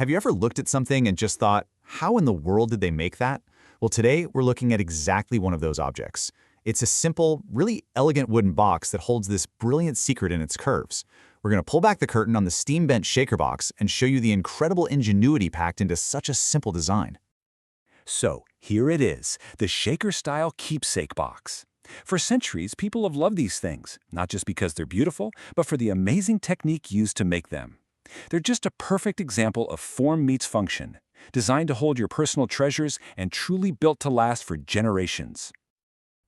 Have you ever looked at something and just thought, how in the world did they make that? Well, today we're looking at exactly one of those objects. It's a simple, really elegant wooden box that holds this brilliant secret in its curves. We're going to pull back the curtain on the steam-bent shaker box and show you the incredible ingenuity packed into such a simple design. So, here it is, the Shaker-style keepsake box. For centuries, people have loved these things, not just because they're beautiful, but for the amazing technique used to make them. They're just a perfect example of form meets function, designed to hold your personal treasures and truly built to last for generations.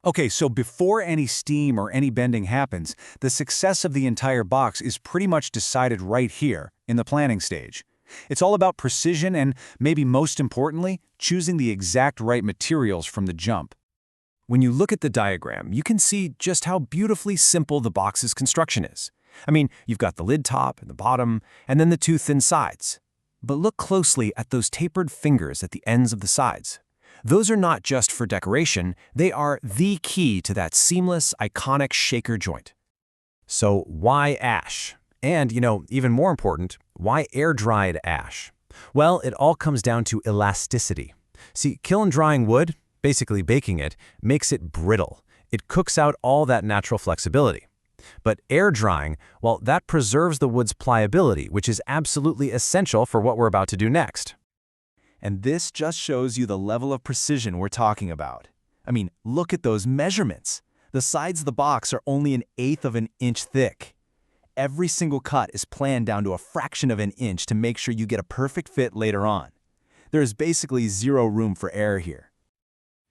Okay, so before any steam or any bending happens, the success of the entire box is pretty much decided right here, in the planning stage. It's all about precision and, maybe most importantly, choosing the exact right materials from the jump. When you look at the diagram, you can see just how beautifully simple the box's construction is. I mean, you've got the lid top and the bottom, and then the two thin sides. But look closely at those tapered fingers at the ends of the sides. Those are not just for decoration, they are the key to that seamless, iconic shaker joint. So why ash? And, even more important, why air-dried ash? Well, it all comes down to elasticity. See, kiln drying wood, basically baking it, makes it brittle. It cooks out all that natural flexibility. But air drying, well, that preserves the wood's pliability, which is absolutely essential for what we're about to do next. And this just shows you the level of precision we're talking about. I mean, look at those measurements. The sides of the box are only 1/8 of an inch thick. Every single cut is planned down to a fraction of an inch to make sure you get a perfect fit later on. There is basically zero room for error here.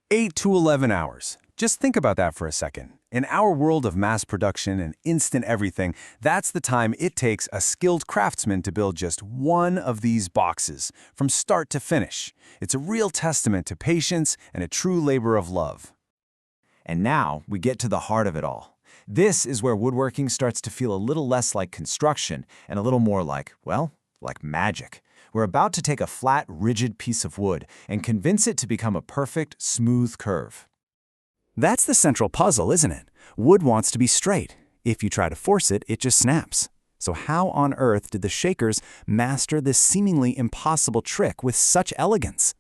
8 to 11 hours. Just think about that for a second. In our world of mass production and instant everything, that's the time it takes a skilled craftsman to build just one of these boxes, from start to finish. It's a real testament to patience and a true labor of love. And now we get to the heart of it all. This is where woodworking starts to feel a little less like construction and a little more like, well, like magic. We're about to take a flat, rigid piece of wood and convince it to become a perfect, smooth curve. That's the central puzzle, isn't it? Wood wants to be straight. If you try to force it, it just snaps. So how on earth did the Shakers master this seemingly impossible trick with such elegance?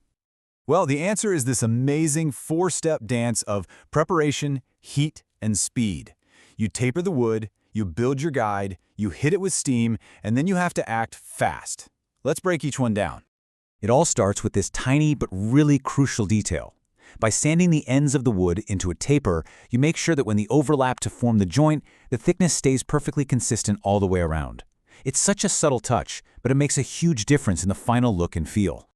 Well, the answer is this amazing 4-step dance of preparation, heat, and speed. You taper the wood, you build your guide, you hit it with steam, and then you have to act fast. Let's break each one down. It all starts with this tiny but really crucial detail. By sanding the ends of the wood into a taper, you make sure that when they overlap to form the joint, the thickness stays perfectly consistent all the way around. It's such a subtle touch, but it makes a huge difference in the final look and feel.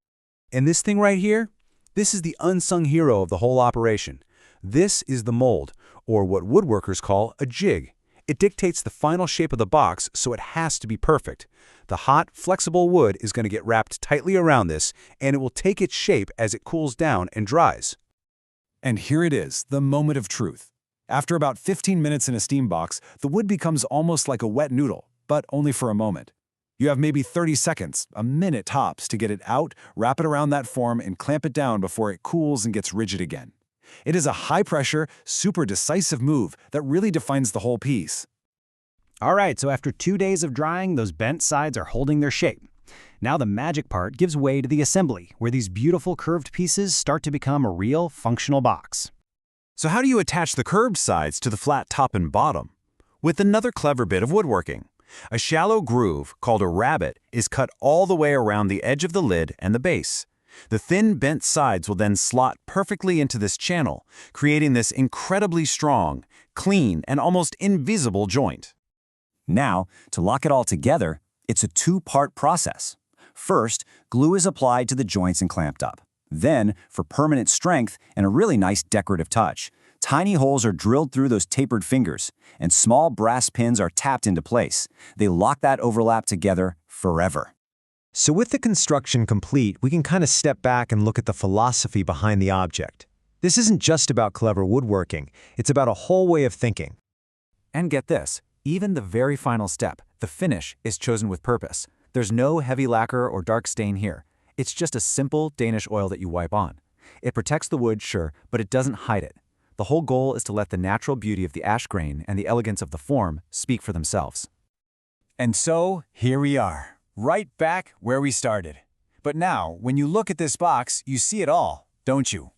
And this thing right here? This is the unsung hero of the whole operation. This is the mold, or what woodworkers call a jig. It dictates the final shape of the box, so it has to be perfect. The hot, flexible wood is going to get wrapped tightly around this, and it will take its shape as it cools down and dries. And here it is, the moment of truth. After about 15 minutes in a steam box, the wood becomes almost like a wet noodle, but only for a moment. You have maybe 30 seconds, a minute tops, to get it out, wrap it around that form, and clamp it down before it cools and gets rigid again. It is a high-pressure, super decisive move that really defines the whole piece. All right, so after 2 days of drying, those bent sides are holding their shape. Now the magic part gives way to the assembly, where these beautiful curved pieces start to become a real functional box. So how do you attach the curved sides to the flat top and bottom? With another clever bit of woodworking. A shallow groove, called a rabbet, is cut all the way around the edge of the lid and the base. The thin, bent sides will then slot perfectly into this channel, creating this incredibly strong, clean, and almost invisible joint. Now, to lock it all together, it's a 2-part process. First, glue is applied to the joints and clamped up. Then, for permanent strength and a really nice decorative touch, tiny holes are drilled through those tapered fingers, and small brass pins are tapped into place. They lock that overlap together forever. So with the construction complete, we can kind of step back and look at the philosophy behind the object. This isn't just about clever woodworking, it's about a whole way of thinking. And get this, even the very final step, the finish, is chosen with purpose. There's no heavy lacquer or dark stain here. It's just a simple Danish oil that you wipe on. It protects the wood, sure, but it doesn't hide it. The whole goal is to let the natural beauty of the ash grain and the elegance of the form speak for themselves. And so, here we are, right back where we started. But now, when you look at this box, you see it all, don't you?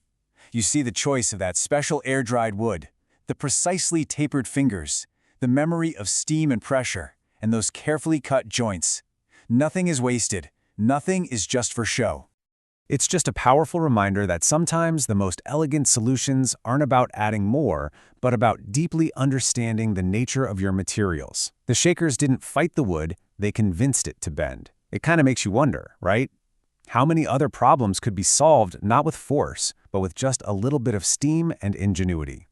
You see the choice of that special air-dried wood, the precisely tapered fingers, the memory of steam and pressure, and those carefully cut joints. Nothing is wasted. Nothing is just for show. It's just a powerful reminder that sometimes the most elegant solutions aren't about adding more, but about deeply understanding the nature of your materials. The Shakers didn't fight the wood, they convinced it to bend. It kind of makes you wonder, right? How many other problems could be solved not with force, but with just a little bit of steam and ingenuity?